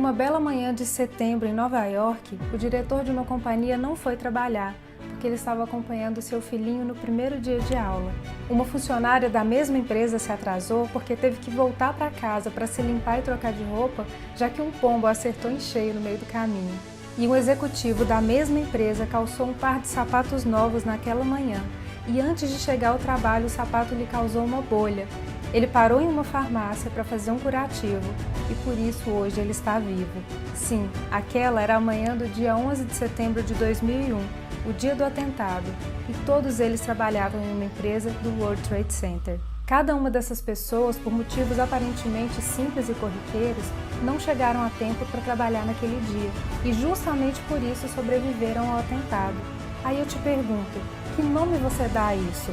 uma bela manhã de setembro em Nova York, o diretor de uma companhia não foi trabalhar, porque ele estava acompanhando seu filhinho no primeiro dia de aula. Uma funcionária da mesma empresa se atrasou porque teve que voltar para casa para se limpar e trocar de roupa, já que um pombo acertou em cheio no meio do caminho. E um executivo da mesma empresa calçou um par de sapatos novos naquela manhã, e antes de chegar ao trabalho o sapato lhe causou uma bolha. Ele parou em uma farmácia para fazer um curativo e por isso hoje ele está vivo. Sim, aquela era a manhã do dia 11 de setembro de 2001, o dia do atentado, e todos eles trabalhavam em uma empresa do World Trade Center. Cada uma dessas pessoas, por motivos aparentemente simples e corriqueiros, não chegaram a tempo para trabalhar naquele dia e justamente por isso sobreviveram ao atentado. Aí eu te pergunto, que nome você dá a isso?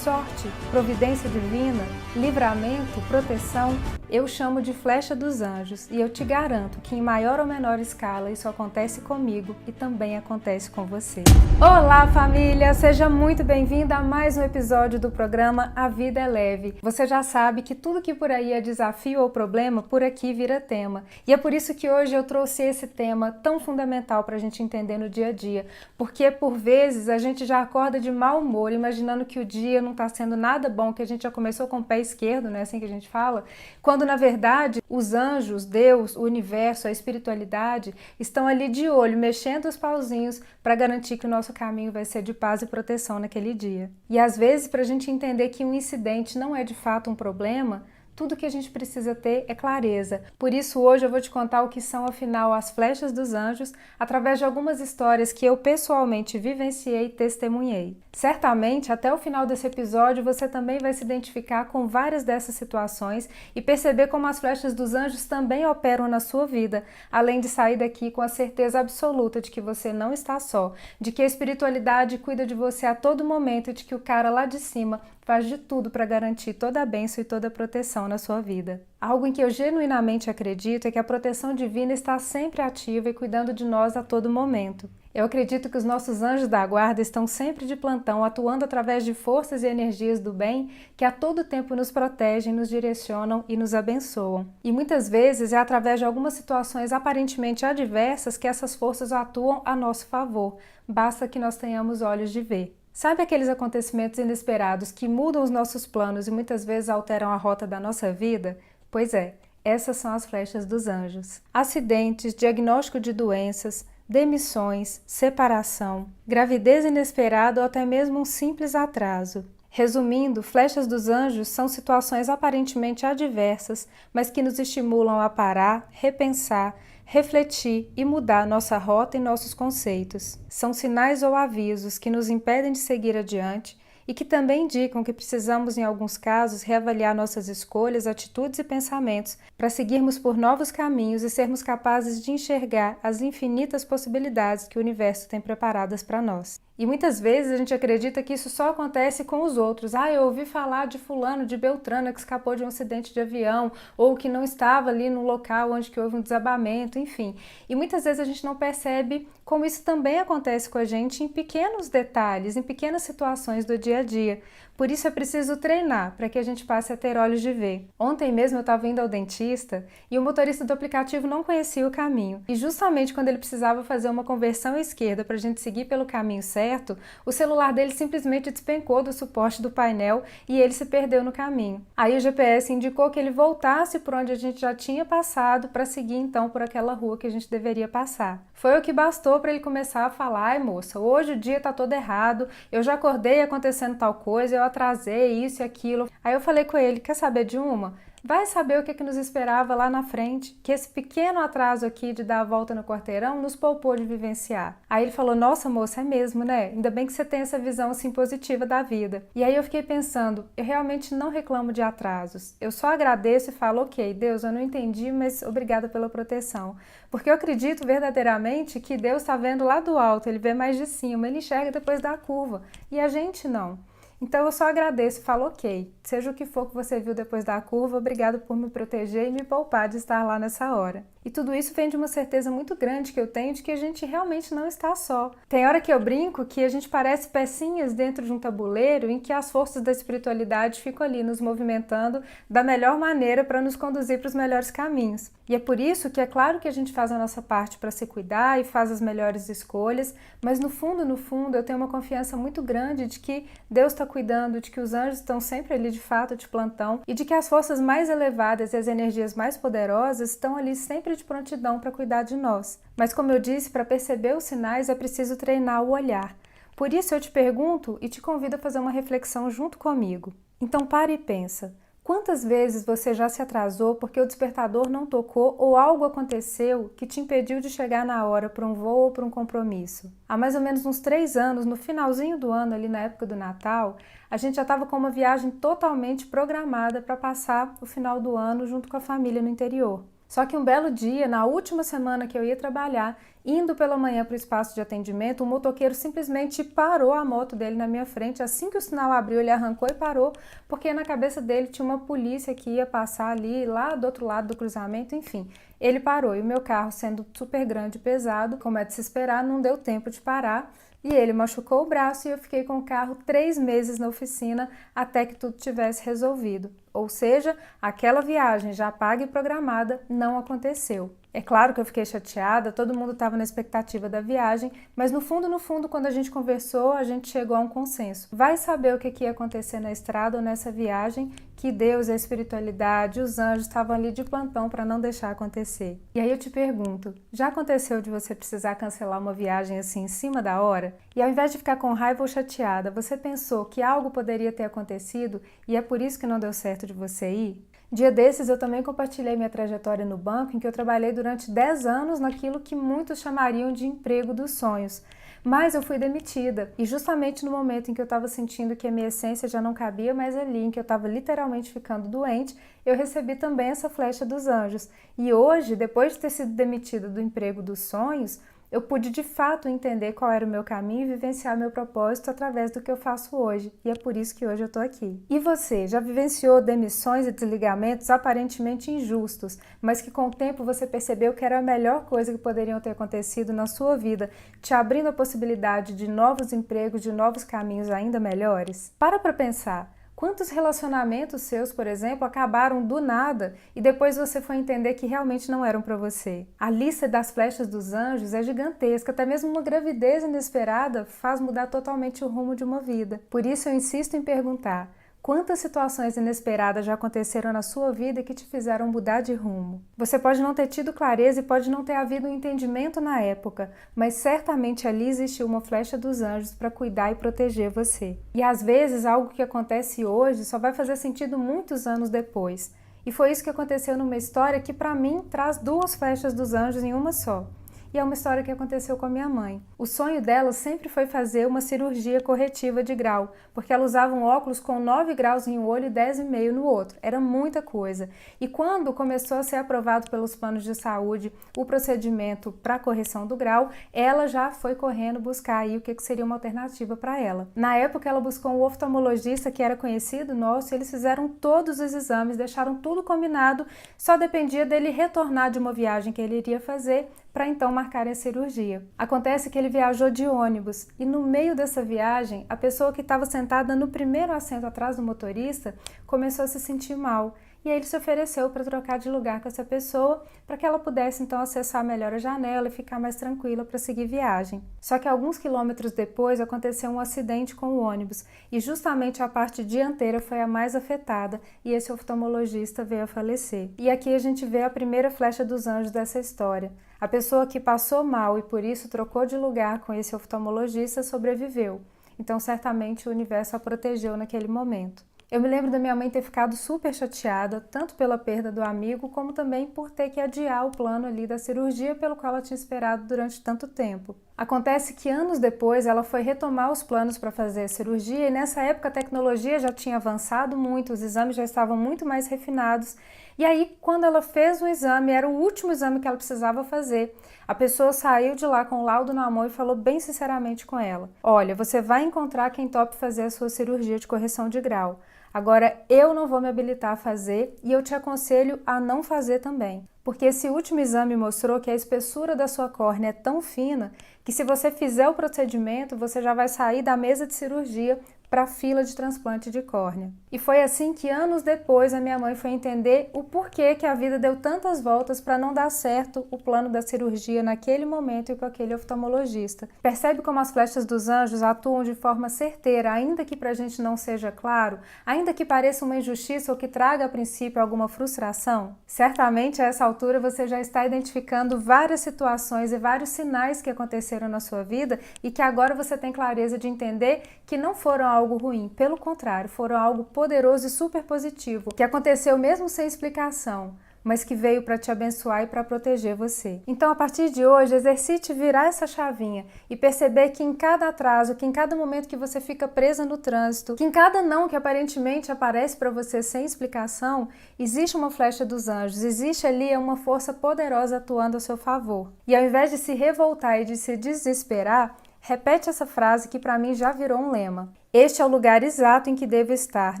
Sorte, providência divina, livramento, proteção? Eu chamo de flecha dos anjos e eu te garanto que em maior ou menor escala isso acontece comigo e também acontece com você. Olá família, seja muito bem-vinda a mais um episódio do programa A Vida é Leve. Você já sabe que tudo que por aí é desafio ou problema, por aqui vira tema. E é por isso que hoje eu trouxe esse tema tão fundamental para a gente entender no dia a dia, porque por vezes a gente já acorda de mau humor, imaginando que o dia não está sendo nada bom, que a gente já começou com o pé esquerdo, né, assim que a gente fala, quando na verdade os anjos, Deus, o universo, a espiritualidade estão ali de olho, mexendo os pauzinhos para garantir que o nosso caminho vai ser de paz e proteção naquele dia. E às vezes, para a gente entender que um incidente não é de fato um problema, tudo que a gente precisa ter é clareza. Por isso hoje eu vou te contar o que são afinal as flechas dos anjos através de algumas histórias que eu pessoalmente vivenciei e testemunhei. Certamente até o final desse episódio você também vai se identificar com várias dessas situações e perceber como as flechas dos anjos também operam na sua vida, além de sair daqui com a certeza absoluta de que você não está só, de que a espiritualidade cuida de você a todo momento e de que o cara lá de cima faz de tudo para garantir toda a bênção e toda a proteção na sua vida. Algo em que eu genuinamente acredito é que a proteção divina está sempre ativa e cuidando de nós a todo momento. Eu acredito que os nossos anjos da guarda estão sempre de plantão, atuando através de forças e energias do bem que a todo tempo nos protegem, nos direcionam e nos abençoam. E muitas vezes é através de algumas situações aparentemente adversas que essas forças atuam a nosso favor, basta que nós tenhamos olhos de ver. Sabe aqueles acontecimentos inesperados que mudam os nossos planos e muitas vezes alteram a rota da nossa vida? Pois é, essas são as flechas dos anjos. Acidentes, diagnóstico de doenças, demissões, separação, gravidez inesperada ou até mesmo um simples atraso. Resumindo, flechas dos anjos são situações aparentemente adversas, mas que nos estimulam a parar, repensar, refletir e mudar nossa rota e nossos conceitos. São sinais ou avisos que nos impedem de seguir adiante e que também indicam que precisamos, em alguns casos, reavaliar nossas escolhas, atitudes e pensamentos para seguirmos por novos caminhos e sermos capazes de enxergar as infinitas possibilidades que o universo tem preparadas para nós. E muitas vezes a gente acredita que isso só acontece com os outros. Eu ouvi falar de fulano, de Beltrana que escapou de um acidente de avião ou que não estava ali no local onde que houve um desabamento, enfim. E muitas vezes a gente não percebe como isso também acontece com a gente em pequenos detalhes, em pequenas situações do dia a dia. Por isso é preciso treinar para que a gente passe a ter olhos de ver. Ontem mesmo eu estava indo ao dentista e o motorista do aplicativo não conhecia o caminho. E justamente quando ele precisava fazer uma conversão à esquerda para a gente seguir pelo caminho certo, o celular dele simplesmente despencou do suporte do painel e ele se perdeu no caminho. Aí o GPS indicou que ele voltasse por onde a gente já tinha passado para seguir então por aquela rua que a gente deveria passar. Foi o que bastou para ele começar a falar: ai moça, hoje o dia tá todo errado, eu já acordei acontecendo tal coisa, eu atrasei isso e aquilo. Aí eu falei com ele: quer saber de uma? Vai saber o que nos esperava lá na frente, que esse pequeno atraso aqui de dar a volta no quarteirão nos poupou de vivenciar. Aí ele falou: nossa moça, é mesmo, né? Ainda bem que você tem essa visão assim positiva da vida. E aí eu fiquei pensando, eu realmente não reclamo de atrasos. Eu só agradeço e falo: ok, Deus, eu não entendi, mas obrigada pela proteção. Porque eu acredito verdadeiramente que Deus está vendo lá do alto, Ele vê mais de cima, Ele enxerga depois da curva. E a gente não. Então eu só agradeço e falo ok, seja o que for que você viu depois da curva, obrigado por me proteger e me poupar de estar lá nessa hora. E tudo isso vem de uma certeza muito grande que eu tenho de que a gente realmente não está só. Tem hora que eu brinco que a gente parece pecinhas dentro de um tabuleiro em que as forças da espiritualidade ficam ali nos movimentando da melhor maneira para nos conduzir para os melhores caminhos. E é por isso que é claro que a gente faz a nossa parte para se cuidar e faz as melhores escolhas, mas no fundo, eu tenho uma confiança muito grande de que Deus está cuidando, de que os anjos estão sempre ali de fato de plantão e de que as forças mais elevadas e as energias mais poderosas estão ali sempre de prontidão para cuidar de nós. Mas como eu disse, para perceber os sinais é preciso treinar o olhar. Por isso eu te pergunto e te convido a fazer uma reflexão junto comigo. Então pare e pensa. Quantas vezes você já se atrasou porque o despertador não tocou ou algo aconteceu que te impediu de chegar na hora para um voo ou para um compromisso? Há mais ou menos uns 3 anos, no finalzinho do ano, ali na época do Natal, a gente já estava com uma viagem totalmente programada para passar o final do ano junto com a família no interior. Só que um belo dia, na última semana que eu ia trabalhar, indo pela manhã para o espaço de atendimento, o motoqueiro simplesmente parou a moto dele na minha frente. Assim que o sinal abriu, ele arrancou e parou, porque na cabeça dele tinha uma polícia que ia passar ali, lá do outro lado do cruzamento, enfim. Ele parou e o meu carro, sendo super grande e pesado, como é de se esperar, não deu tempo de parar. E ele machucou o braço e eu fiquei com o carro 3 meses na oficina até que tudo tivesse resolvido. Ou seja, aquela viagem já paga e programada não aconteceu. É claro que eu fiquei chateada, todo mundo estava na expectativa da viagem, mas no fundo, quando a gente conversou, a gente chegou a um consenso. Vai saber o que ia acontecer na estrada ou nessa viagem, que Deus, a espiritualidade, os anjos estavam ali de plantão para não deixar acontecer. E aí eu te pergunto, já aconteceu de você precisar cancelar uma viagem assim em cima da hora? E ao invés de ficar com raiva ou chateada, você pensou que algo poderia ter acontecido e é por isso que não deu certo de você ir? Dia desses eu também compartilhei minha trajetória no banco, em que eu trabalhei durante 10 anos naquilo que muitos chamariam de emprego dos sonhos. Mas eu fui demitida e justamente no momento em que eu estava sentindo que a minha essência já não cabia mais ali, em que eu estava literalmente ficando doente, eu recebi também essa flecha dos anjos. E hoje, depois de ter sido demitida do emprego dos sonhos, eu pude de fato entender qual era o meu caminho e vivenciar meu propósito através do que eu faço hoje. E é por isso que hoje eu estou aqui. E você, já vivenciou demissões e desligamentos aparentemente injustos, mas que com o tempo você percebeu que era a melhor coisa que poderiam ter acontecido na sua vida, te abrindo a possibilidade de novos empregos, de novos caminhos ainda melhores? Para pensar. Quantos relacionamentos seus, por exemplo, acabaram do nada e depois você foi entender que realmente não eram para você? A lista das flechas dos anjos é gigantesca, até mesmo uma gravidez inesperada faz mudar totalmente o rumo de uma vida. Por isso eu insisto em perguntar: quantas situações inesperadas já aconteceram na sua vida que te fizeram mudar de rumo? Você pode não ter tido clareza e pode não ter havido um entendimento na época, mas certamente ali existiu uma flecha dos anjos para cuidar e proteger você. E às vezes algo que acontece hoje só vai fazer sentido muitos anos depois. E foi isso que aconteceu numa história que para mim traz 2 flechas dos anjos em uma só. E é uma história que aconteceu com a minha mãe. O sonho dela sempre foi fazer uma cirurgia corretiva de grau, porque ela usava um óculos com 9 graus em um olho e 10,5 no outro. Era muita coisa. E quando começou a ser aprovado pelos planos de saúde o procedimento para correção do grau, ela já foi correndo buscar aí o que seria uma alternativa para ela. Na época, ela buscou um oftalmologista que era conhecido nosso, eles fizeram todos os exames, deixaram tudo combinado, só dependia dele retornar de uma viagem que ele iria fazer para então marcar a cirurgia. Acontece que ele viajou de ônibus e no meio dessa viagem, a pessoa que estava sentada no primeiro assento atrás do motorista começou a se sentir mal. E aí ele se ofereceu para trocar de lugar com essa pessoa para que ela pudesse então acessar melhor a janela e ficar mais tranquila para seguir viagem. Só que alguns quilômetros depois aconteceu um acidente com o ônibus e justamente a parte dianteira foi a mais afetada e esse oftalmologista veio a falecer. E aqui a gente vê a primeira flecha dos anjos dessa história. A pessoa que passou mal e por isso trocou de lugar com esse oftalmologista sobreviveu. Então certamente o universo a protegeu naquele momento. Eu me lembro da minha mãe ter ficado super chateada, tanto pela perda do amigo, como também por ter que adiar o plano ali da cirurgia pelo qual ela tinha esperado durante tanto tempo. Acontece que anos depois ela foi retomar os planos para fazer a cirurgia e nessa época a tecnologia já tinha avançado muito, os exames já estavam muito mais refinados. E aí, quando ela fez o exame, era o último exame que ela precisava fazer. A pessoa saiu de lá com o laudo na mão e falou bem sinceramente com ela: olha, você vai encontrar quem tope fazer a sua cirurgia de correção de grau. Agora, eu não vou me habilitar a fazer e eu te aconselho a não fazer também. Porque esse último exame mostrou que a espessura da sua córnea é tão fina que se você fizer o procedimento, você já vai sair da mesa de cirurgia para a fila de transplante de córnea. E foi assim que anos depois a minha mãe foi entender o porquê que a vida deu tantas voltas para não dar certo o plano da cirurgia naquele momento e com aquele oftalmologista. Percebe como as flechas dos anjos atuam de forma certeira, ainda que para a gente não seja claro, ainda que pareça uma injustiça ou que traga a princípio alguma frustração? Certamente a essa altura você já está identificando várias situações e vários sinais que aconteceram na sua vida e que agora você tem clareza de entender que não foram algo ruim, pelo contrário, foram algo poderoso e super positivo, que aconteceu mesmo sem explicação, mas que veio para te abençoar e para proteger você. Então, a partir de hoje, exercite virar essa chavinha e perceber que em cada atraso, que em cada momento que você fica presa no trânsito, que em cada não que aparentemente aparece para você sem explicação, existe uma flecha dos anjos, existe ali uma força poderosa atuando a seu favor. E ao invés de se revoltar e de se desesperar, repete essa frase que para mim já virou um lema. Este é o lugar exato em que devo estar,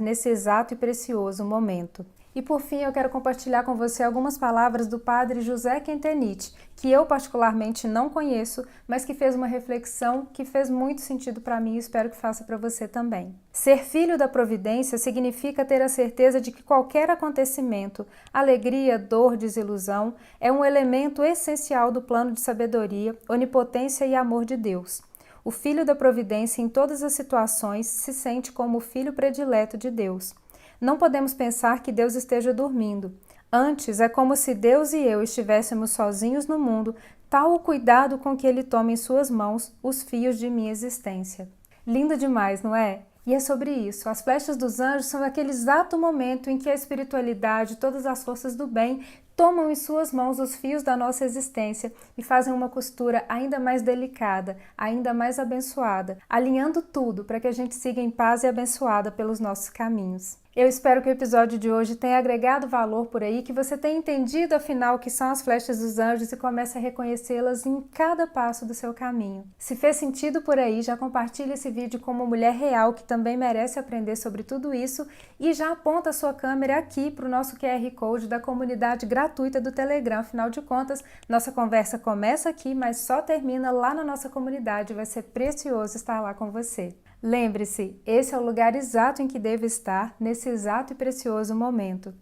nesse exato e precioso momento. E por fim, eu quero compartilhar com você algumas palavras do padre José Kentenich, que eu particularmente não conheço, mas que fez uma reflexão que fez muito sentido para mim e espero que faça para você também. Ser filho da providência significa ter a certeza de que qualquer acontecimento, alegria, dor, desilusão, é um elemento essencial do plano de sabedoria, onipotência e amor de Deus. O filho da providência, em todas as situações, se sente como o filho predileto de Deus. Não podemos pensar que Deus esteja dormindo. Antes, é como se Deus e eu estivéssemos sozinhos no mundo, tal o cuidado com que Ele toma em suas mãos os fios de minha existência. Lindo demais, não é? E é sobre isso. As flechas dos anjos são aquele exato momento em que a espiritualidade, todas as forças do bem, tomam em suas mãos os fios da nossa existência e fazem uma costura ainda mais delicada, ainda mais abençoada, alinhando tudo para que a gente siga em paz e abençoada pelos nossos caminhos. Eu espero que o episódio de hoje tenha agregado valor por aí, que você tenha entendido afinal o que são as flechas dos anjos e comece a reconhecê-las em cada passo do seu caminho. Se fez sentido por aí, já compartilhe esse vídeo com uma mulher real que também merece aprender sobre tudo isso e já aponta a sua câmera aqui para o nosso QR Code da comunidade gratuita do Telegram. Afinal de contas, nossa conversa começa aqui, mas só termina lá na nossa comunidade. Vai ser precioso estar lá com você. Lembre-se, esse é o lugar exato em que deve estar, nesse exato e precioso momento.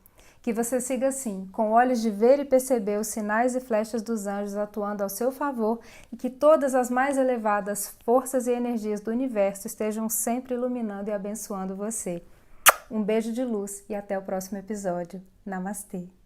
Que você siga assim, com olhos de ver e perceber os sinais e flechas dos anjos atuando ao seu favor e que todas as mais elevadas forças e energias do universo estejam sempre iluminando e abençoando você. Um beijo de luz e até o próximo episódio. Namastê!